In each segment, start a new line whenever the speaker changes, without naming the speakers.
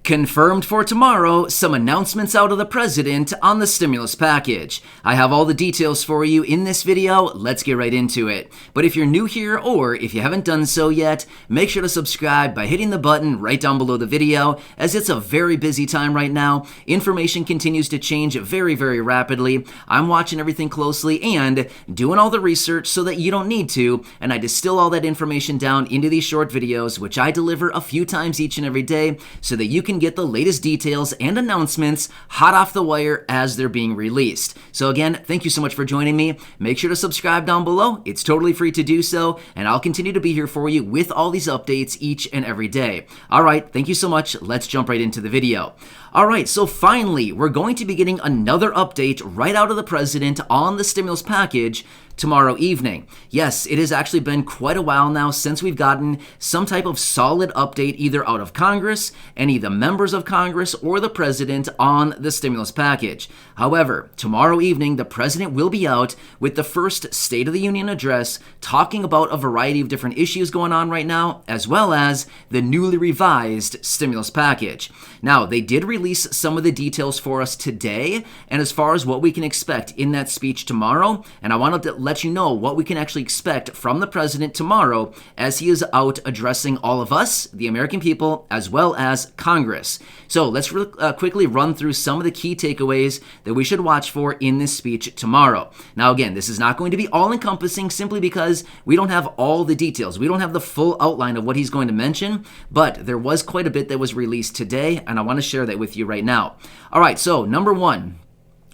Confirmed for tomorrow, some announcements out of the president on the stimulus package. I have all the details for you in this video. Let's get right into it. But if you're new here or if you haven't done so yet, make sure to subscribe by hitting the button right down below the video, as it's a very busy time right now. Information continues to change very, very rapidly. I'm watching everything closely and doing all the research so that you don't need to, and I distill all that information down into these short videos, which I deliver a few times each and every day so that you can get the latest details and announcements hot off the wire as they're being released. So again, thank you so much for joining me. Make sure to subscribe down below. It's totally free to do so, and I'll continue to be here for you with all these updates each and every day. All right, thank you so much. Let's jump right into the video. All right, so finally, we're going to be getting another update right out of the president on the stimulus package tomorrow evening. Yes, it has actually been quite a while now since we've gotten some type of solid update either out of Congress, any of the members of Congress, or the president on the stimulus package. However, tomorrow evening, the president will be out with the first State of the Union address talking about a variety of different issues going on right now, as well as the newly revised stimulus package. Now, they did release some of the details for us today, and as far as what we can expect in that speech tomorrow, and I wanted to let you know what we can actually expect from the president tomorrow as he is out addressing all of us, the American people, as well as Congress. So let's quickly run through some of the key takeaways that we should watch for in this speech tomorrow. Now again, this is not going to be all-encompassing simply because we don't have all the details. We don't have the full outline of what he's going to mention, but there was quite a bit that was released today, and I want to share that with you right now. All right, so number one,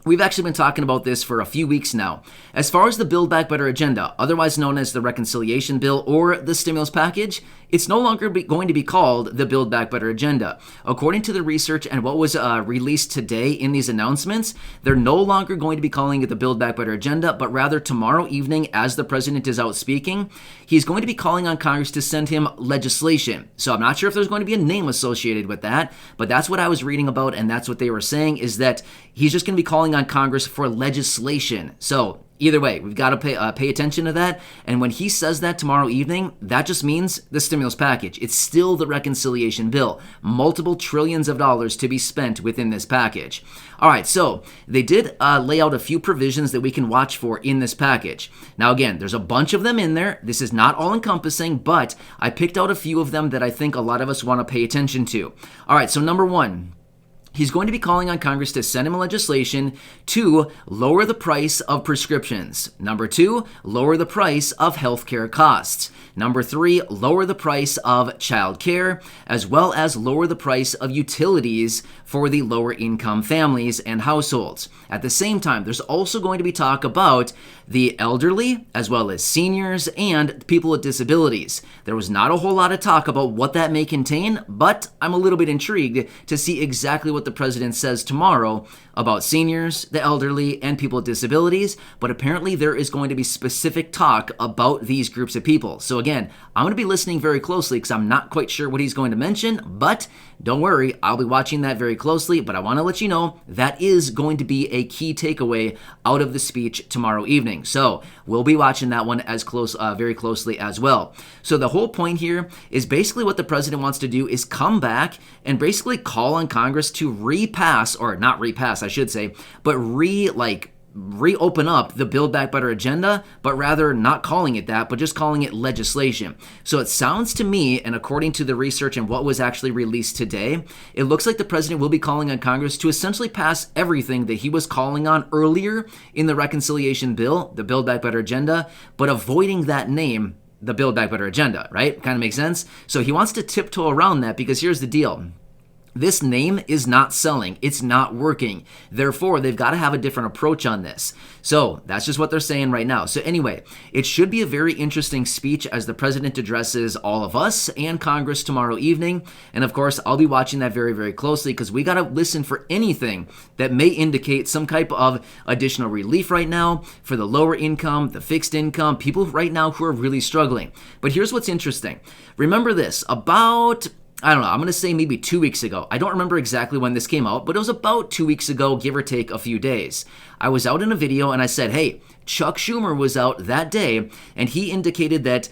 we've actually been talking about this for a few weeks now. As far as the Build Back Better agenda, otherwise known as the reconciliation bill or the stimulus package, it's no longer going to be called the Build Back Better agenda. According to the research and what was released today in these announcements, they're no longer going to be calling it the Build Back Better agenda, but rather tomorrow evening, as the president is out speaking, he's going to be calling on Congress to send him legislation. So I'm not sure if there's going to be a name associated with that, but that's what I was reading about, and that's what they were saying, is that he's just going to be calling on Congress for legislation. So either way, we've got to pay attention to that. And when he says that tomorrow evening, that just means the stimulus package. It's still the reconciliation bill. Multiple trillions of dollars to be spent within this package. All right, so they did lay out a few provisions that we can watch for in this package. Now again, there's a bunch of them in there. This is not all-encompassing, but I picked out a few of them that I think a lot of us want to pay attention to. All right, so number one, he's going to be calling on Congress to send him legislation to lower the price of prescriptions. Number two, lower the price of healthcare costs. Number three, lower the price of child care, as well as lower the price of utilities for the lower income families and households. At the same time, there's also going to be talk about the elderly, as well as seniors and people with disabilities. There was not a whole lot of talk about what that may contain, but I'm a little bit intrigued to see exactly what the president says tomorrow about seniors, the elderly, and people with disabilities, but apparently there is going to be specific talk about these groups of people. So again, I'm going to be listening very closely because I'm not quite sure what he's going to mention, but don't worry, I'll be watching that very closely, but I want to let you know that is going to be a key takeaway out of the speech tomorrow evening. So we'll be watching that one very closely as well. So the whole point here is basically what the president wants to do is come back and basically call on Congress to repass, or not repass, I should say, but reopen up the Build Back Better agenda, but rather not calling it that, but just calling it legislation. So it sounds to me, and according to the research and what was actually released today, it looks like the president will be calling on Congress to essentially pass everything that he was calling on earlier in the reconciliation bill, the Build Back Better agenda, but avoiding that name, the Build Back Better agenda, right? Kind of makes sense? So he wants to tiptoe around that because here's the deal. This name is not selling. It's not working. Therefore, they've got to have a different approach on this. So that's just what they're saying right now. So anyway, it should be a very interesting speech as the president addresses all of us and Congress tomorrow evening. And of course, I'll be watching that very, very closely because we got to listen for anything that may indicate some type of additional relief right now for the lower income, the fixed income, people right now who are really struggling. But here's what's interesting. Remember this, about I don't know, I'm going to say maybe 2 weeks ago. I don't remember exactly when this came out, but it was about 2 weeks ago, give or take a few days. I was out in a video and I said, hey, Chuck Schumer was out that day, and he indicated that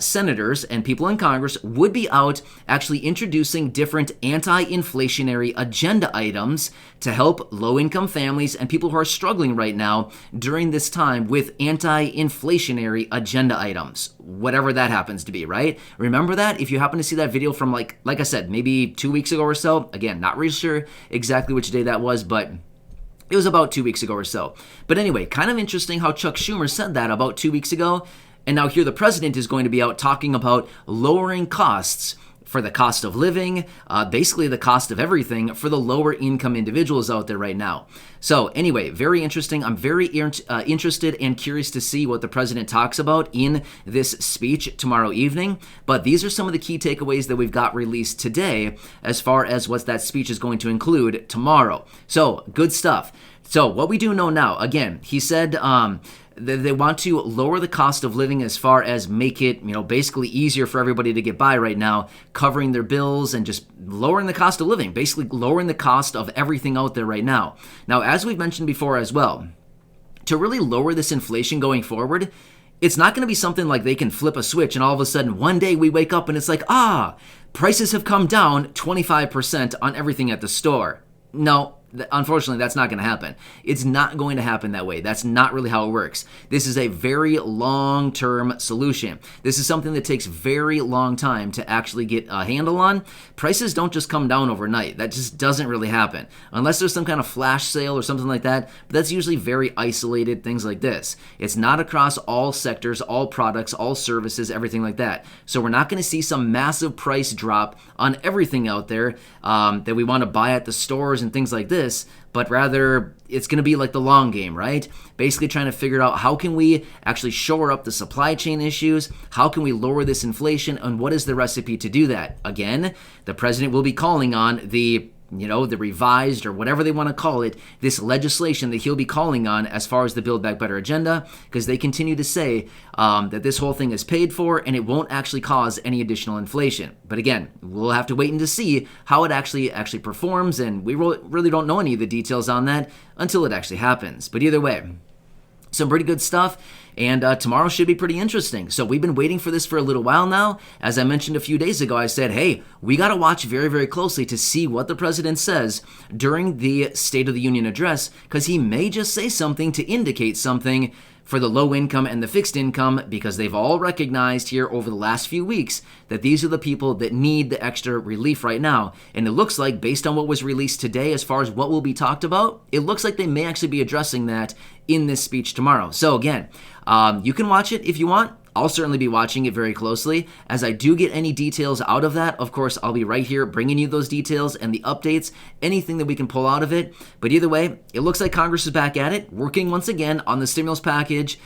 senators and people in Congress would be out actually introducing different anti-inflationary agenda items to help low-income families and people who are struggling right now during this time with anti-inflationary agenda items, whatever that happens to be, right? Remember that? If you happen to see that video from like I said, maybe 2 weeks ago or so, again, not really sure exactly which day that was, but it was about 2 weeks ago or so. But anyway, kind of interesting how Chuck Schumer said that about 2 weeks ago. And now here the president is going to be out talking about lowering costs for the cost of living, basically the cost of everything for the lower income individuals out there right now. So anyway, very interesting. I'm very interested and curious to see what the president talks about in this speech tomorrow evening. But these are some of the key takeaways that we've got released today as far as what that speech is going to include tomorrow. So good stuff. So what we do know now, again, he said they want to lower the cost of living as far as make it, basically easier for everybody to get by right now, covering their bills and just lowering the cost of living, basically lowering the cost of everything out there right now. Now, as we've mentioned before as well, to really lower this inflation going forward, it's not going to be something like they can flip a switch and all of a sudden one day we wake up and it's like, prices have come down 25% on everything at the store. No. Unfortunately, that's not going to happen. It's not going to happen that way. That's not really how it works. This is a very long-term solution. This is something that takes very long time to actually get a handle on. Prices don't just come down overnight. That just doesn't really happen. Unless there's some kind of flash sale or something like that, but that's usually very isolated, things like this. It's not across all sectors, all products, all services, everything like that. So we're not going to see some massive price drop on everything out there that we want to buy at the stores and things like this. But rather it's going to be like the long game, right? Basically trying to figure out how can we actually shore up the supply chain issues, how can we lower this inflation, and what is the recipe to do that? Again, the president will be calling on the revised or whatever they want to call it, this legislation that he'll be calling on as far as the Build Back Better agenda, because they continue to say that this whole thing is paid for and it won't actually cause any additional inflation. But again, we'll have to wait and to see how it actually performs, and we really don't know any of the details on that until it actually happens. But either way, some pretty good stuff, and tomorrow should be pretty interesting. So we've been waiting for this for a little while now. As I mentioned a few days ago, I said, hey, we got to watch very, very closely to see what the president says during the State of the Union address, because he may just say something to indicate something for the low income and the fixed income, because they've all recognized here over the last few weeks that these are the people that need the extra relief right now. And it looks like, based on what was released today as far as what will be talked about, it looks like they may actually be addressing that in this speech tomorrow. So again, you can watch it if you want. I'll certainly be watching it very closely. As I do get any details out of that, of course, I'll be right here bringing you those details and the updates, anything that we can pull out of it. But either way, it looks like Congress is back at it, working once again on the stimulus package,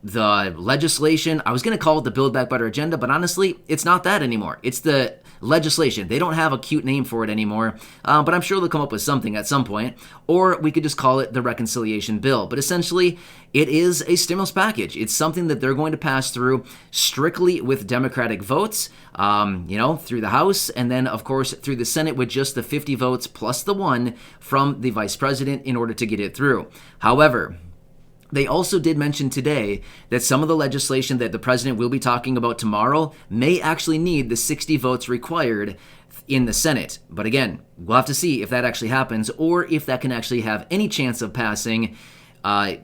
the legislation. I was going to call it the Build Back Better agenda, but honestly, it's not that anymore. It's the legislation. They don't have a cute name for it anymore, but I'm sure they'll come up with something at some point. Or we could just call it the reconciliation bill. But essentially, it is a stimulus package. It's something that they're going to pass through strictly with Democratic votes, through the House, and then, of course, through the Senate with just the 50 votes plus the one from the vice president in order to get it through. However, they also did mention today that some of the legislation that the president will be talking about tomorrow may actually need the 60 votes required in the Senate. But again, we'll have to see if that actually happens, or if that can actually have any chance of passing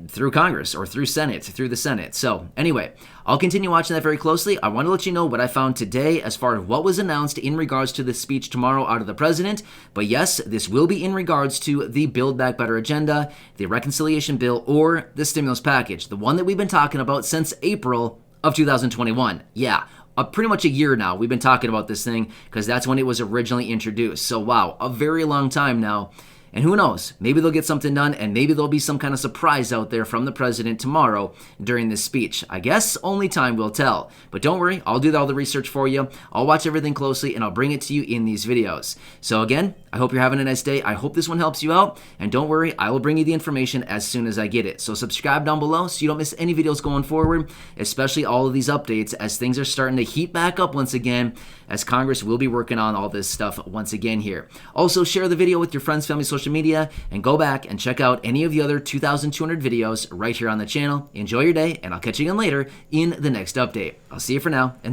through Congress or through the Senate. So anyway, I'll continue watching that very closely. I want to let you know what I found today as far as what was announced in regards to the speech tomorrow out of the president. But yes, this will be in regards to the Build Back Better agenda, the reconciliation bill, or the stimulus package, the one that we've been talking about since April of 2021. Yeah. Pretty much a year now we've been talking about this thing, because that's when it was originally introduced. So wow, a very long time now. And who knows, maybe they'll get something done, and maybe there'll be some kind of surprise out there from the president tomorrow during this speech. I guess only time will tell. But don't worry, I'll do all the research for you. I'll watch everything closely, and I'll bring it to you in these videos. So again, I hope you're having a nice day. I hope this one helps you out. And don't worry, I will bring you the information as soon as I get it. So subscribe down below so you don't miss any videos going forward, especially all of these updates as things are starting to heat back up once again, as Congress will be working on all this stuff once again here. Also, share the video with your friends, family, social media, and go back and check out any of the other 2,200 videos right here on the channel. Enjoy your day, and I'll catch you again later in the next update. I'll see you for now. And